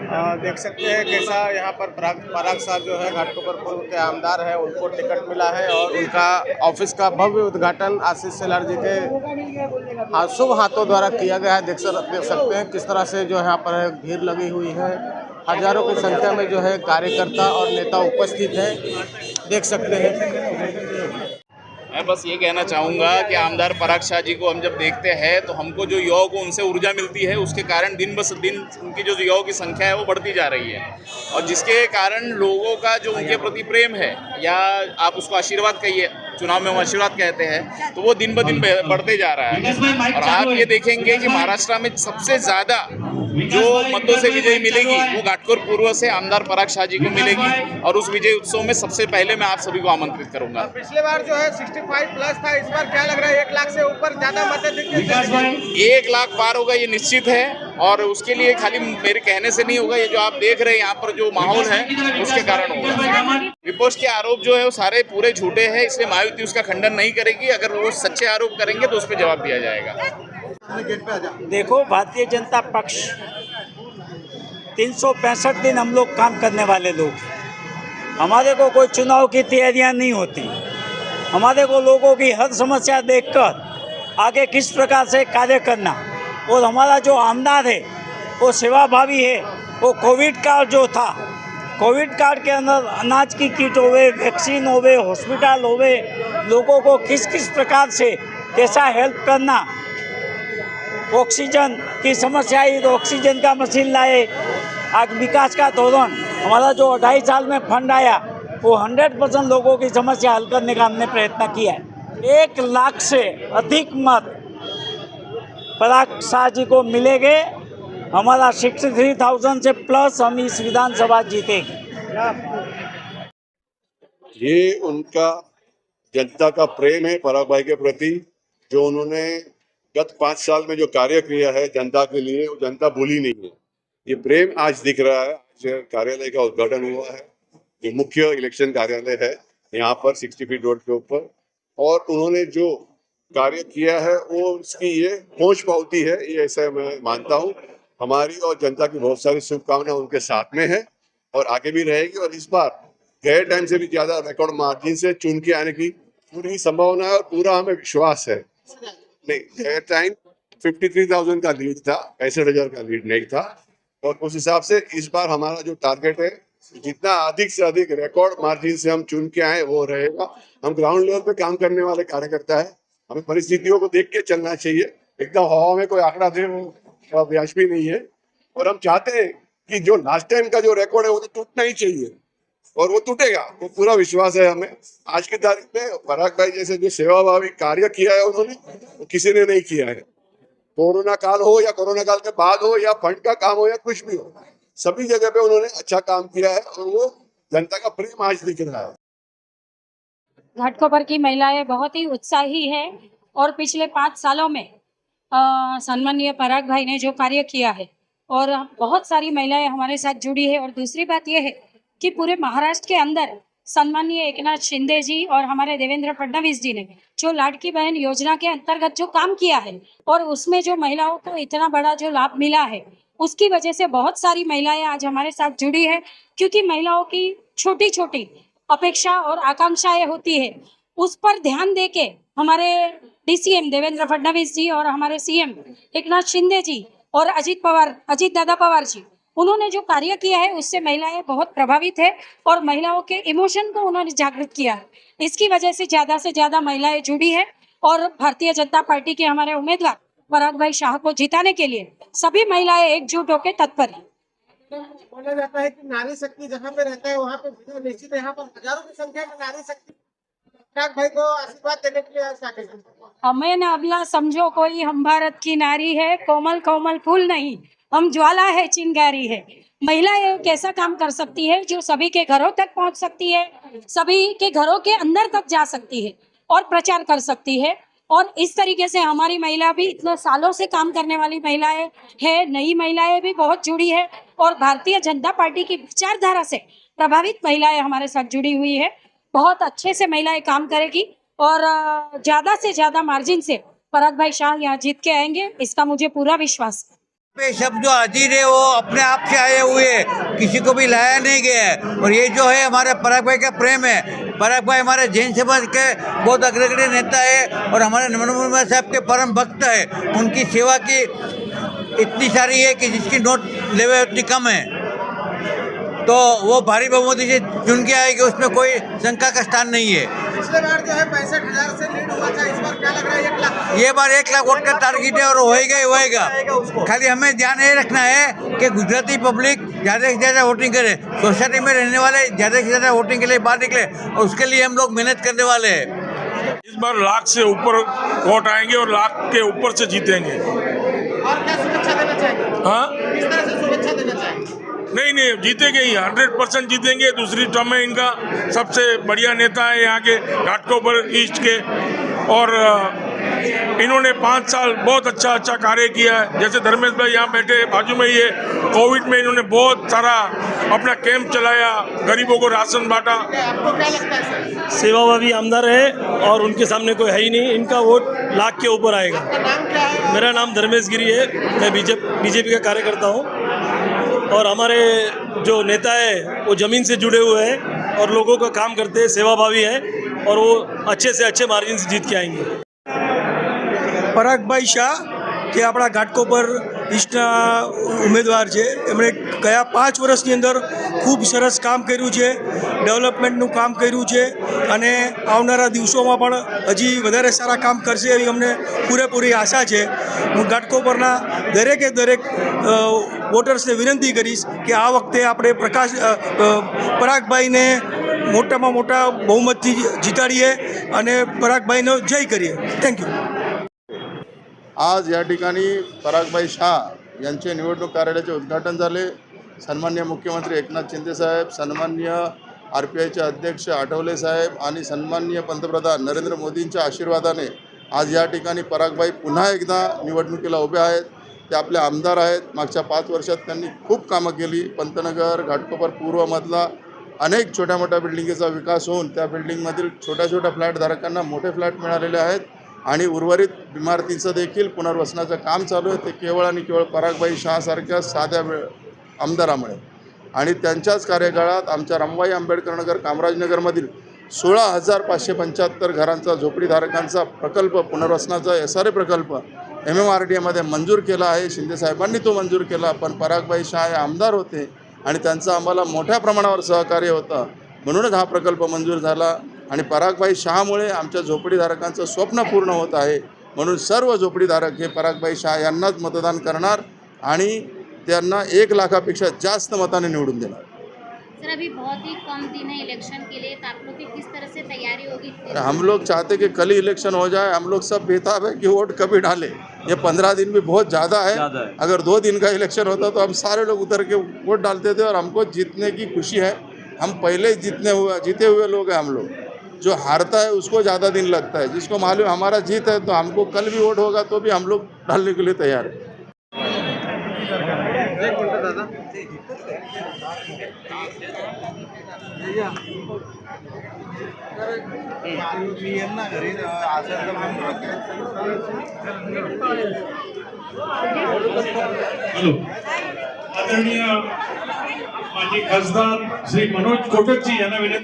देख सकते हैं कैसा यहाँ पर पराग शाह जो है घाटकोपर के आमदार है, उनको टिकट मिला है और उनका ऑफिस का भव्य उद्घाटन आशीष शेलार जी के शुभ हाथों द्वारा किया गया है। देख सकते हैं किस तरह से जो यहाँ पर भीड़ लगी हुई है। हजारों की संख्या में जो है कार्यकर्ता और नेता उपस्थित हैं, देख सकते हैं। मैं बस ये कहना चाहूँगा कि आमदार पराग शाह जी को हम जब देखते हैं तो हमको जो युवाओं को उनसे ऊर्जा मिलती है, उसके कारण दिन ब दिन उनकी जो युवाओं की संख्या है वो बढ़ती जा रही है और जिसके कारण लोगों का जो उनके प्रति प्रेम है या आप उसको आशीर्वाद कहिए, चुनाव में हम आशीर्वाद कहते हैं, तो वो दिन ब दिन बढ़ते जा रहा है। और आप ये देखेंगे कि महाराष्ट्र में सबसे ज़्यादा जो मतों से विजयी मिलेगी वो घाटकोपर पूर्व से आमदार पराग शाह जी को मिलेगी और उस विजय उत्सव में सबसे पहले मैं आप सभी को आमंत्रित करूंगा। पिछले बार जो है 65 प्लस था, इस बार क्या लग रहा है 1 लाख से ऊपर ज्यादा मत दिखे? 1 लाख पार होगा ये निश्चित है और उसके लिए खाली मेरे कहने से नहीं होगा, ये जो आप देख रहे हैं यहाँ पर जो माहौल है उसके कारण होगा। विपक्ष के आरोप जो है वो सारे पूरे झूठे हैं, इसलिए महायुति उसका खंडन नहीं करेगी। अगर वो सच्चे आरोप करेंगे तो उस पर जवाब दिया जाएगा। देखो, भारतीय जनता पक्ष 365 दिन हम लोग काम करने वाले लोग, हमारे को कोई चुनाव की तैयारियां नहीं होती। हमारे को लोगों की हर समस्या देखकर आगे किस प्रकार से कार्य करना, और हमारा जो आमदार है वो सेवाभावी है। वो कोविड काल जो था, कोविड काल के अंदर अनाज की किट होवे, वैक्सीन होवे, हॉस्पिटल होवे, लोगों को किस किस प्रकार से कैसा हेल्प करना, ऑक्सीजन की समस्या आई तो ऑक्सीजन का मशीन लाए। आज विकास का दौरान हमारा जो 2.5 साल में फंड आया वो 100% लोगों की समस्या हल करने का हमने प्रयत्न किया है। 1 लाख से अधिक मत पराग शाह जी को मिलेंगे। हमारा 63,000 से प्लस हम इस विधानसभा जीतेंगे। ये उनका जनता का प्रेम है पराग भाई के प्रति, जो उन्होंने गत 5 साल में जो कार्य किया है जनता के लिए, वो जनता भूली नहीं है। ये प्रेम आज दिख रहा है। आज कार्यालय का उद्घाटन हुआ है, जो मुख्य इलेक्शन कार्यालय है यहाँ पर 60 फीट रोड के ऊपर, और उन्होंने जो कार्य किया है वो उसकी ये पहुंच पाती है, ये ऐसा मैं मानता हूँ। हमारी और जनता की बहुत सारी शुभकामनाएं उनके साथ में है और आगे भी रहेगी। और इस बार गए टाइम से भी ज्यादा रिकॉर्ड मार्जिन से चुन के आने की पूरी संभावना है और पूरा हमें विश्वास है। नहीं, गए टाइम 53,000 का लीड था, 65,000 का लीड नहीं था, और उस हिसाब से इस बार हमारा जो टारगेट है, जितना अधिक से अधिक रिकॉर्ड मार्जिन से हम चुन के आए वो रहेगा। हम ग्राउंड लेवल पे काम करने वाले कार्यकर्ता है, हमें परिस्थितियों को देख के चलना चाहिए। एकदम हवा में कोई आंकड़ा दे वो अभ्यास भी नहीं है। और हम चाहते हैं कि जो लास्ट टाइम का जो रिकॉर्ड है वो तो टूटना ही चाहिए और वो टूटेगा, वो पूरा विश्वास है हमें। आज की तारीख में पराग भाई जैसे जो सेवाभावी कार्य किया है उन्होंने, वो किसी ने नहीं किया है। कोरोना काल हो या कोरोना काल के बाद हो या फंड का काम हो या कुछ भी हो, सभी जगह पे उन्होंने अच्छा काम किया है और वो जनता का प्रेम आज दिख रहा है। घाटकोपर की महिलाएं बहुत ही उत्साही है और पिछले 5 सालों में सम्मानीय पराग भाई ने जो कार्य किया है और बहुत सारी महिलाएं हमारे साथ जुड़ी है। और दूसरी बात यह है कि पूरे महाराष्ट्र के अंदर सम्मानीय एकनाथ शिंदे जी और हमारे देवेंद्र फडणवीस जी ने जो लाडकी बहन योजना के अंतर्गत जो काम किया है और उसमें जो महिलाओं को इतना बड़ा जो लाभ मिला है, उसकी वजह से बहुत सारी महिलाएं आज हमारे साथ जुड़ी है। क्योंकि महिलाओं की छोटी छोटी अपेक्षा और आकांक्षाएं होती है, उस पर ध्यान देके हमारे DCM देवेंद्र फडणवीस जी और हमारे CM एकनाथ शिंदे जी और अजीत दादा पवार जी, उन्होंने जो कार्य किया है उससे महिलाएं बहुत प्रभावित है और महिलाओं के इमोशन को उन्होंने जागृत किया है। इसकी वजह से ज्यादा महिलाएं जुड़ी है और भारतीय जनता पार्टी के हमारे उम्मीदवार पराग भाई शाह को जिताने के लिए सभी महिलाएं एकजुट होकर तत्पर है। बोला जाता है कि नारी शक्ति जहाँ पे रहता है वहाँ पे विजय निश्चित है। यहाँ पर हजारों की संख्या में नारी शक्ति पराग भाई को आशीर्वाद देने के लिए हमें न अबला समझो कोई, हम भारत की नारी है, कोमल कोमल फूल नहीं, हम ज्वाला है, चिंगारी है। महिला एक ऐसा काम कर सकती है जो सभी के घरों तक पहुंच सकती है, सभी के घरों के अंदर तक जा सकती है और प्रचार कर सकती है। और इस तरीके से हमारी महिला भी इतने सालों से काम करने वाली महिलाएं है, नई महिलाएं भी बहुत जुड़ी है और भारतीय जनता पार्टी की विचारधारा से प्रभावित महिलाएं हमारे साथ जुड़ी हुई है। बहुत अच्छे से महिलाएं काम करेगी और ज्यादा से ज्यादा मार्जिन से पराग भाई शाह यहाँ जीत के आएंगे, इसका मुझे पूरा विश्वास है। पे सब जो हाजिर है वो अपने आप से आए हुए हैं, किसी को भी लाया नहीं गया है। और ये जो है हमारे पराग भाई का प्रेम है। पराग भाई हमारे जैन समाज के बहुत अग्रगण्य नेता है और हमारे नरेंद्र मोदी साहब के परम भक्त है। उनकी सेवा की इतनी सारी है कि जिसकी नोट लेवे उतनी कम है, तो वो भारी बहुमती से चुन के आएगी, उसमें कोई शंका का स्थान नहीं है। पिछले बार जो है 65,000 से लीड हुआ था, इस बार क्या लग रहा है? 1 लाख। ये बार 1 लाख वोट का टारगेट है और होएगा ही होएगा। खाली हमें ध्यान ये रखना है कि गुजराती पब्लिक ज़्यादा से ज़्यादा वोटिंग करे, सोसाइटी में रहने वाले ज़्यादा से ज़्यादा वोटिंग के लिए बाहर निकले, और उसके लिए हम लोग मेहनत करने वाले हैं। इस बार लाख से ऊपर वोट आएंगे और लाख के ऊपर से जीतेंगे। और क्या शुभेच्छा देना चाहेंगे? हाँ, किस तरह से शुभेच्छा देना चाहेंगे? नहीं जीतेंगे ही, 100% जीतेंगे। दूसरी टर्म में इनका सबसे बढ़िया नेता है यहाँ के घाटकोपर ईस्ट के, और इन्होंने 5 साल बहुत अच्छा कार्य किया है। जैसे धर्मेश भाई यहाँ बैठे बाजू में, ये कोविड में इन्होंने बहुत सारा अपना कैंप चलाया, गरीबों को राशन बांटा। आपको क्या लगता है सर? सेवाभावी आमदार है और उनके सामने कोई है ही नहीं। इनका वोट लाख के ऊपर आएगा। आपका नाम क्या है? मेरा नाम धर्मेश गिरी है, मैं बीजेपी का कार्यकर्ता हूँ। और हमारे जो नेता है वो ज़मीन से जुड़े हुए हैं और लोगों का काम करते हैं, सेवाभावी है, और वो अच्छे से अच्छे मार्जिन से जीत के आएंगे। પરાગભાઈ શાહ જે આપણા ઘાટકોપર ઈસ્ટના ઉમેદવાર છે, એમણે ગયા 5 વર્ષની અંદર ખૂબ સરસ કામ કર્યું છે, ડેવલપમેન્ટનું કામ કર્યું છે, અને આવનારા દિવસોમાં પણ હજી વધારે સારા કામ કરશે એવી અમને પૂરેપૂરી આશા છે। હું ઘાટકોપરના દરેકે દરેક વોટર્સને વિનંતી કરીશ કે આ વખતે આપણે પરાગભાઈને મોટામાં મોટા બહુમતથી જીતાડીએ અને પરાગભાઈનો જય કરીએ। Thank you. आज या ठिकाणी परागभाई शाह यांचे निवडणूक कार्यालयाचे उद्घाटन झाले। सन्माननीय मुख्यमंत्री एकनाथ शिंदे साहेब, सन्माननीय RPIचे अध्यक्ष आठवले साहेब आणि सन्माननीय पंतप्रधान नरेंद्र मोदींच्या आशीर्वादाने आज या ठिकाणी परागभाई पुन्हा एकदा निवडणुकीला उभे आहेत। ते आपले आमदार आहेत। मागच्या 5 वर्षात त्यांनी खूप कामं केली। पंतनगर, घाटकोपर पूर्वमधला अनेक छोट्या मोठ्या बिल्डिंगचा विकास होऊन त्या बिल्डिंगमधील छोट्या फ्लॅटधारकांना मोठे फ्लॅट मिळालेले आहेत आणि उर्वरित इमारतींचं देखील पुनर्वसनाचं काम चालू आहे। ते केवळ आणि केवळ परागभाई शाहसारख्या साध्या आमदारामुळे आणि त्यांच्याच कार्यकाळात आमच्या रमाबाई आंबेडकर नगर कामराजनगरमधील 16,575 घरांचा झोपडीधारकांचा प्रकल्प, पुनर्वसनाचा SRA प्रकल्प MMRDAमध्ये मंजूर केला आहे। शिंदे साहेबांनी तो मंजूर केला, पण परागभाई शाह हे आमदार होते आणि त्यांचं आम्हाला मोठ्या प्रमाणावर सहकार्य होतं, म्हणूनच हा प्रकल्प मंजूर झाला। आणि परागभाई शाहमुळे आमच्या झोपडीधारकांचं स्वप्न पूर्ण होत आहे। म्हणून सर्व झोपडीधारक हे परागभाई शाह यांनाच मतदान करणार आणि त्यांना 1 लाखापेक्षा जास्त मताने निवडून देणार। सर, अभी बहुत ही कम दिन है इलेक्शन के लिए, तो आप लोग की किस तरह से तैयारी होगी? हम लोग चाहते कि कल ही इलेक्शन हो जाए। हम लोग सब बेताब है कि वोट कभी डाले। ये 15 दिन भी बहुत ज़्यादा है। अगर 2 दिन का इलेक्शन होता तो हम सारे लोग उतर के वोट डालते थे और हमको जीतने की खुशी है। हम पहले जीते हुए लोग हैं। हम लोग जो हारता है उसको ज़्यादा दिन लगता है, जिसको मालूम हमारा जीत है तो हमको कल भी वोट होगा तो भी हम लोग डालने के लिए तैयार है। आदरणीय माजी खासदार श्री मनोज कोटकजी यांना विनंती।